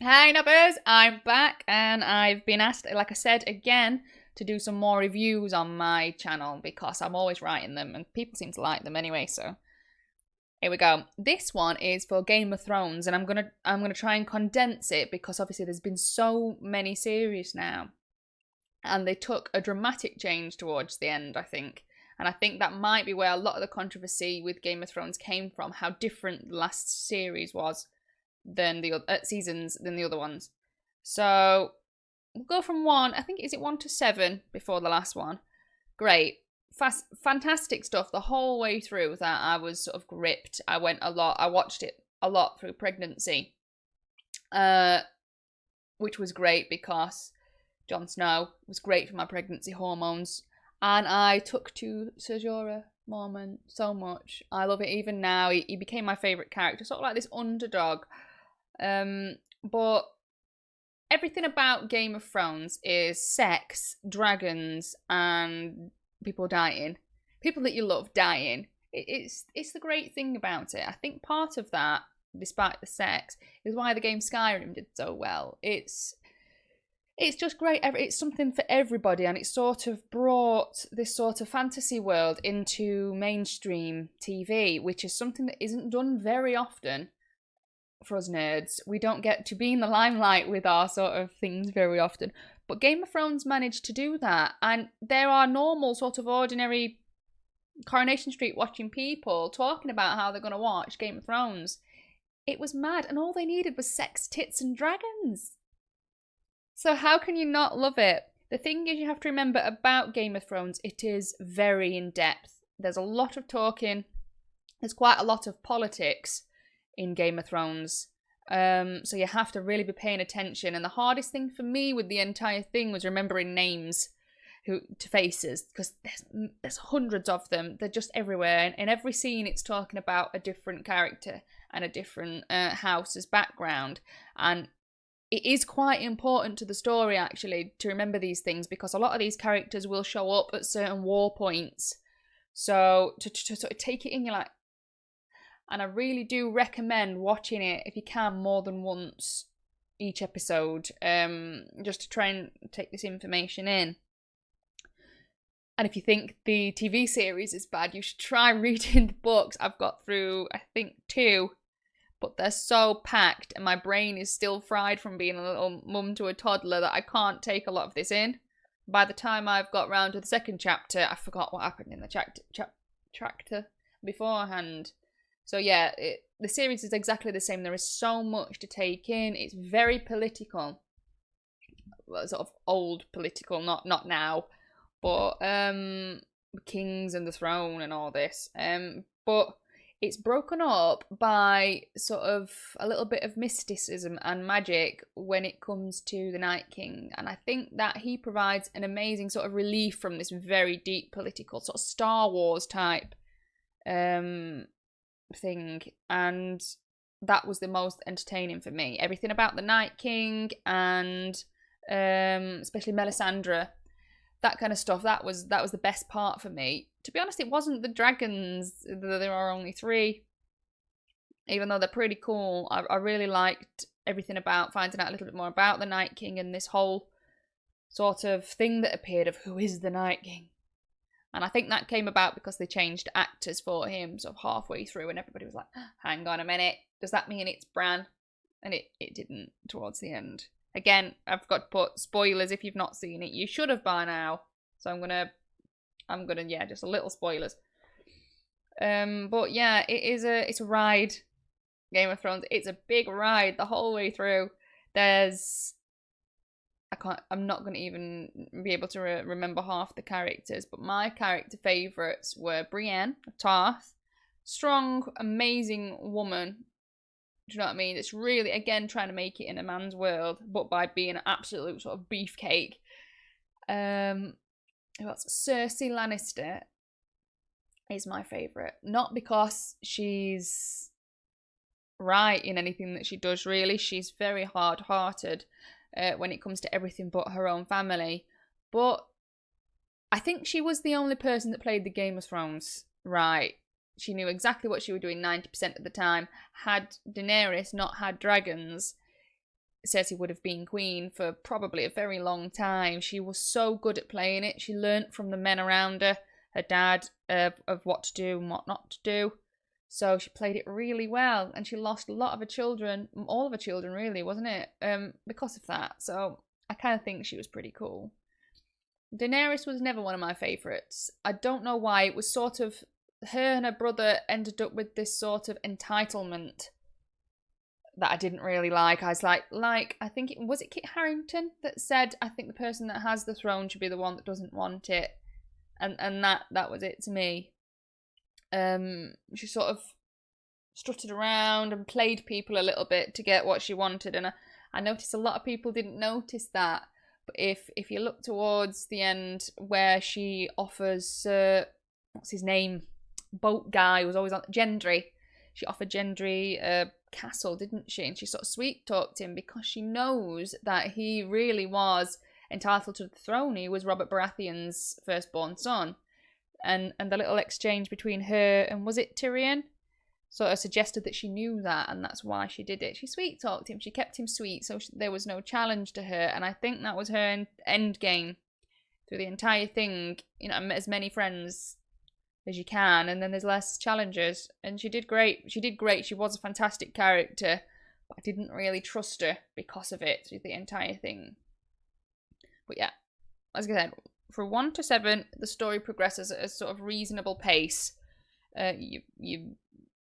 Hi Nubbers, I'm back and I've been asked, like I said again, to do some more reviews on my channel because I'm always writing them and people seem to like them anyway, so here we go. This one is for Game of Thrones and I'm gonna try and condense it because obviously there's been so many series now and they took a dramatic change towards the end, I think. And I think that might be where a lot of the controversy with Game of Thrones came from, how different the last series was than the seasons than the other ones. So we'll go from one. I think is it 1 to 7 before the last one. Great, fantastic stuff the whole way through. That I was sort of gripped. I watched it a lot through pregnancy, which was great because Jon Snow was great for my pregnancy hormones, and I took to Ser Jorah Mormont so much. I love it even now. He became my favourite character, sort of like this underdog. But everything about Game of Thrones is sex, dragons, and people dying. People that you love dying. It's the great thing about it. I think part of that, despite the sex, is why the game Skyrim did so well. It's just great. It's something for everybody, and it sort of brought this sort of fantasy world into mainstream TV, which is something that isn't done very often for us nerds. We don't get to be in the limelight with our sort of things very often. But Game of Thrones managed to do that, and there are normal, sort of ordinary Coronation Street watching people talking about how they're going to watch Game of Thrones. It was mad, and all they needed was sex, tits, and dragons. So how can you not love it? The thing is, you have to remember about Game of Thrones, it is very in-depth. There's a lot of talking. There's quite a lot of politics in Game of Thrones. So you have to really be paying attention. And the hardest thing for me with the entire thing was remembering names to faces, because there's hundreds of them. They're just everywhere. And in every scene, it's talking about a different character and a different house's background. And it is quite important to the story, actually, to remember these things, because a lot of these characters will show up at certain war points. So to sort of take it in, you're like, and I really do recommend watching it, if you can, more than once each episode, just to try and take this information in. And if you think the TV series is bad, you should try reading the books. I've got through, I think, 2. But they're so packed and my brain is still fried from being a little mum to a toddler that I can't take a lot of this in. By the time I've got round to the second chapter, I forgot what happened in the chapter beforehand. So yeah, the series is exactly the same. There is so much to take in. It's very political. Well, sort of old political, not now. But kings and the throne and all this. But it's broken up by sort of a little bit of mysticism and magic when it comes to the Night King. And I think that he provides an amazing sort of relief from this very deep political, sort of Star Wars type thing. And that was the most entertaining for me. Everything about the Night King and especially Melisandre, that kind of stuff, that was the best part for me. To be honest, it wasn't the dragons. There are only 3. Even though they're pretty cool, I really liked everything about finding out a little bit more about the Night King and this whole sort of thing that appeared of who is the Night King. And I think that came about because they changed actors for him sort of halfway through, and everybody was like, hang on a minute, does that mean it's Bran? And it didn't towards the end. Again, I've got to put spoilers if you've not seen it. You should have by now. So I'm gonna yeah, just a little spoilers. But yeah, it's a ride. Game of Thrones. It's a big ride the whole way through. I'm not going to even be able to remember half the characters, but my character favourites were Brienne of Tarth. Strong, amazing woman. Do you know what I mean? It's really, again, trying to make it in a man's world, but by being an absolute sort of beefcake. Who else? Cersei Lannister is my favourite. Not because she's right in anything that she does, really. She's very hard-hearted when it comes to everything but her own family. But I think she was the only person that played the Game of Thrones right. She knew exactly what she was doing 90% of the time. Had Daenerys not had dragons, Cersei would have been queen for probably a very long time. She was so good at playing it. She learnt from the men around her dad, of what to do and what not to do. So she played it really well, and she lost a lot of her children, all of her children really, wasn't it? Because of that. So I kind of think she was pretty cool. Daenerys was never one of my favourites. I don't know why. It was sort of, her and her brother ended up with this sort of entitlement that I didn't really like. I was like, I think it was Kit Harington that said, I think the person that has the throne should be the one that doesn't want it. And that was it to me. She sort of strutted around and played people a little bit to get what she wanted, and I noticed a lot of people didn't notice that. But if you look towards the end where she offers, what's his name, boat guy was always on, Gendry. She offered Gendry a castle, didn't she? And she sort of sweet talked him because she knows that he really was entitled to the throne. He was Robert Baratheon's firstborn son. And the little exchange between her and, was it Tyrion, sort of suggested that she knew that, and that's why she did it. She sweet talked him, she kept him sweet, so there was no challenge to her, and I think that was her end game through the entire thing. You know, as many friends as you can, and then there's less challenges. And she did great. She was a fantastic character, but I didn't really trust her because of it through the entire thing. But yeah, as I said, for 1 to 7, the story progresses at a sort of reasonable pace. You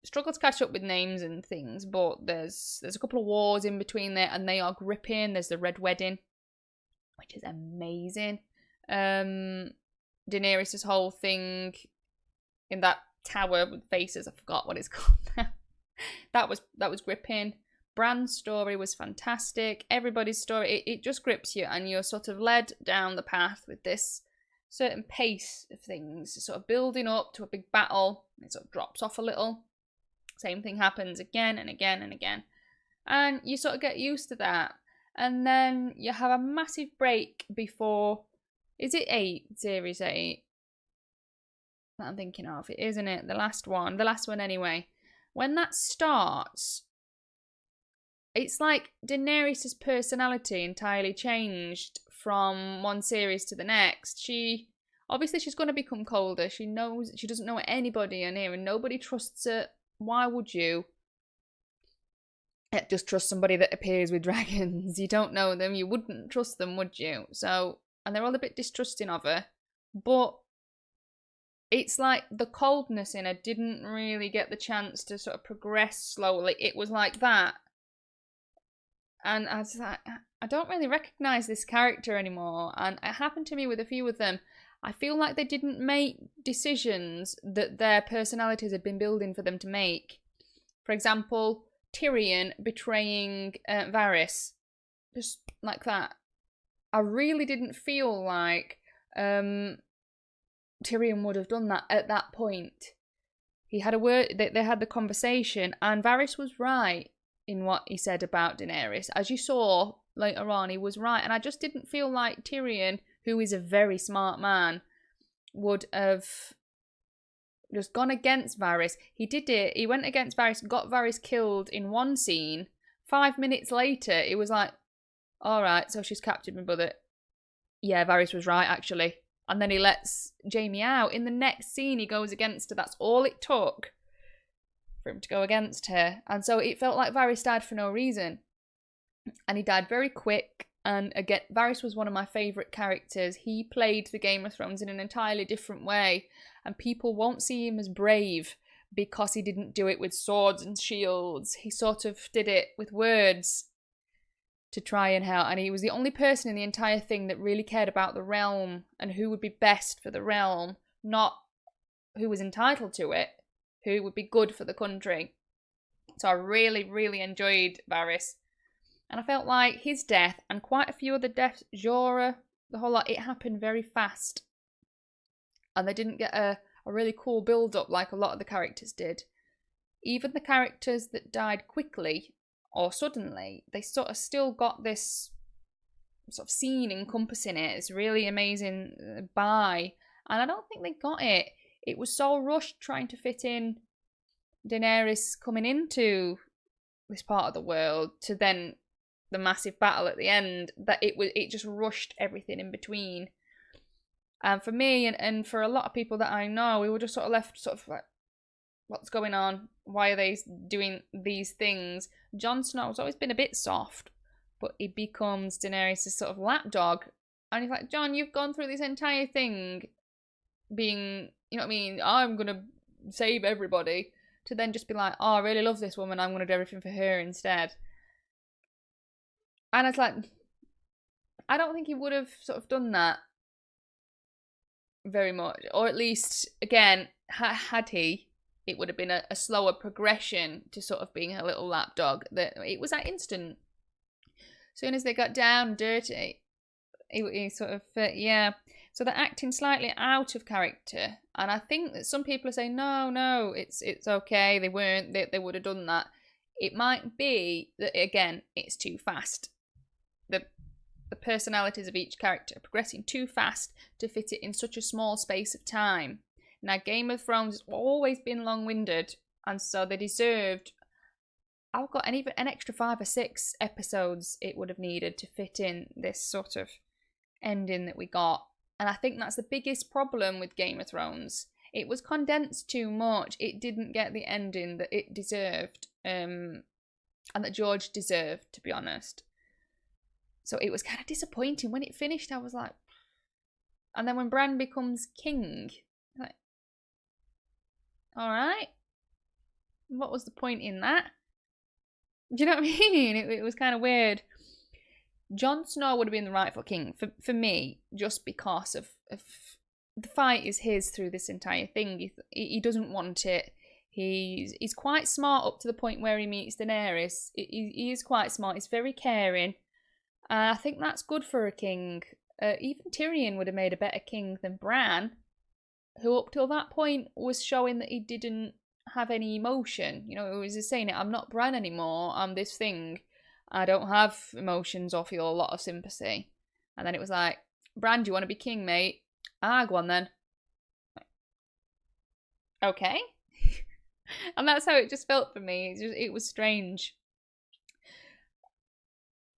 struggle to catch up with names and things, but there's a couple of wars in between there, and they are gripping. There's the Red Wedding, which is amazing. Daenerys' whole thing in that tower with faces, I forgot what it's called now. that was gripping. Bran's story was fantastic. Everybody's story, it just grips you, and you're sort of led down the path with this certain pace of things, sort of building up to a big battle. It sort of drops off a little. Same thing happens again and again and again. And you sort of get used to that. And then you have a massive break before, is it 8? Series 8? That I'm thinking of. It isn't it? The last one anyway. When that starts, it's like Daenerys' personality entirely changed from one series to the next. She's going to become colder. She knows she doesn't know anybody in here, and nobody trusts her. Why would you just trust somebody that appears with dragons? You don't know them. You wouldn't trust them, would you? So, and they're all a bit distrusting of her. But it's like the coldness in her didn't really get the chance to sort of progress slowly. It was like that. And I was like, I don't really recognise this character anymore. And it happened to me with a few of them. I feel like they didn't make decisions that their personalities had been building for them to make. For example, Tyrion betraying Varys. Just like that. I really didn't feel like Tyrion would have done that at that point. He had a word, they had the conversation, and Varys was right in what he said about Daenerys. As you saw later on, he was right. And I just didn't feel like Tyrion, who is a very smart man, would have just gone against Varys. He did it. He went against Varys, got Varys killed in one scene. 5 minutes later, it was like, all right, so she's captured my brother. Yeah, Varys was right, actually. And then he lets Jaime out. In the next scene, he goes against her. That's all it took for him to go against her. And so it felt like Varys died for no reason. And he died very quick. And again, Varys was one of my favourite characters. He played the Game of Thrones in an entirely different way. And people won't see him as brave because he didn't do it with swords and shields. He sort of did it with words to try and help. And he was the only person in the entire thing that really cared about the realm and who would be best for the realm, not who was entitled to it, who would be good for the country. So I really, really enjoyed Varys. And I felt like his death and quite a few other deaths, Jorah, the whole lot, it happened very fast. And they didn't get a really cool build-up like a lot of the characters did. Even the characters that died quickly or suddenly, they sort of still got this sort of scene encompassing it. It's really amazing and I don't think they got it. It was so rushed trying to fit in Daenerys coming into this part of the world to then the massive battle at the end, that it just rushed everything in between. And for me and for a lot of people that I know, we were just sort of left sort of like, what's going on? Why are they doing these things? Jon Snow's always been a bit soft, but he becomes Daenerys' sort of lapdog. And he's like, Jon, you've gone through this entire thing being, you know what I mean, I'm going to save everybody, to then just be like, oh, I really love this woman, I'm going to do everything for her instead. And it's like, I don't think he would have sort of done that very much. Or at least, again, had he, it would have been a slower progression to sort of being a little lapdog. That it was that instant. As soon as they got down and dirty, he sort of, yeah. So they're acting slightly out of character. And I think that some people are saying, no, it's okay. They weren't, they would have done that. It might be that, again, it's too fast. The personalities of each character are progressing too fast to fit it in such a small space of time. Now, Game of Thrones has always been long-winded, and so they deserved, I've got an extra 5 or 6 episodes it would have needed to fit in this sort of ending that we got. And I think that's the biggest problem with Game of Thrones. It was condensed too much. It didn't get the ending that it deserved, and that George deserved, to be honest. So it was kind of disappointing. When it finished, I was like... And then when Bran becomes king, like... Alright. What was the point in that? Do you know what I mean? It was kind of weird. Jon Snow would have been the rightful king for me, just because of the fight is his through this entire thing. He doesn't want it. He's quite smart up to the point where he meets Daenerys. He is quite smart. He's very caring. I think that's good for a king. Even Tyrion would have made a better king than Bran, who up till that point was showing that he didn't have any emotion. You know, he was just saying it, I'm not Bran anymore, I'm this thing. I don't have emotions or feel a lot of sympathy. And then it was like, Bran, do you want to be king, mate? Ah, go on then. Okay. And that's how it just felt for me. It was strange.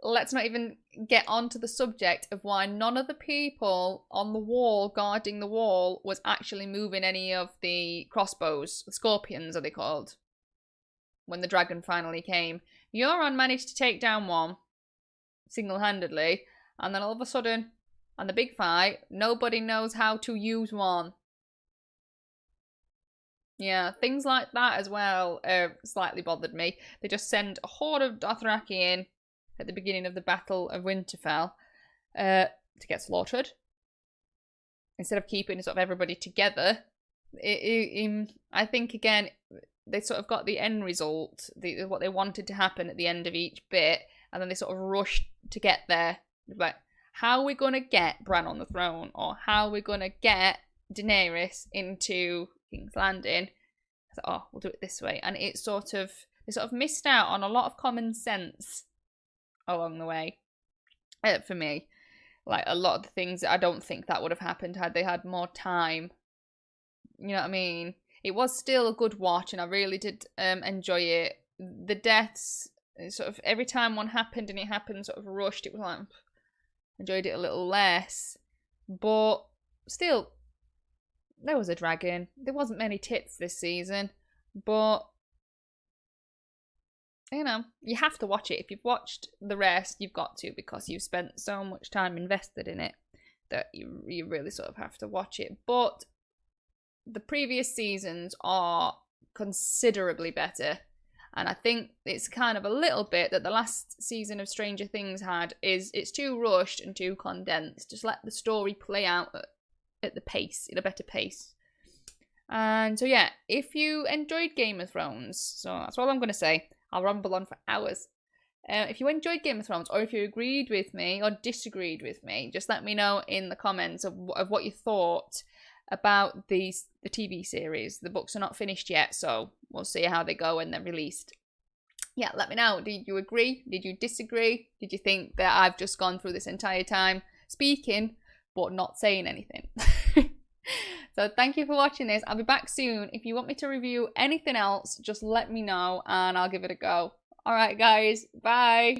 Let's not even get onto the subject of why none of the people on the wall guarding the wall was actually moving any of the crossbows. The scorpions are they called? When the dragon finally came. Euron managed to take down one single-handedly, and then all of a sudden, on the big fight, nobody knows how to use one. Yeah, things like that as well slightly bothered me. They just send a horde of Dothraki in at the beginning of the Battle of Winterfell to get slaughtered. Instead of keeping sort of everybody together, I think, again, they sort of got the end result, what they wanted to happen at the end of each bit, and then they sort of rushed to get there. Like, how are we going to get Bran on the throne? Or how are we going to get Daenerys into King's Landing? I thought, oh, we'll do it this way. And they sort of missed out on a lot of common sense along the way, for me. Like, a lot of the things that I don't think that would have happened had they had more time. You know what I mean? It was still a good watch, and I really did enjoy it. The deaths, sort of every time one happened and it happened sort of rushed, it was like, enjoyed it a little less. But still, there was a dragon. There wasn't many tits this season, but you know, you have to watch it. If you've watched the rest, you've got to, because you've spent so much time invested in it that you really sort of have to watch it. But the previous seasons are considerably better, and I think it's kind of a little bit that the last season of Stranger Things had is it's too rushed and too condensed. Just let the story play out at the pace, at a better pace. And so yeah, if you enjoyed Game of Thrones, so that's all I'm going to say. I'll ramble on for hours. If you enjoyed Game of Thrones, or if you agreed with me or disagreed with me, just let me know in the comments of what you thought about the TV series. The books are not finished yet, so we'll see how they go when they're released. Yeah, let me know. Did you agree? Did you disagree? Did you think that I've just gone through this entire time speaking but not saying anything? So thank you for watching this. I'll be back soon. If you want me to review anything else, just let me know and I'll give it a go. Alright guys, bye!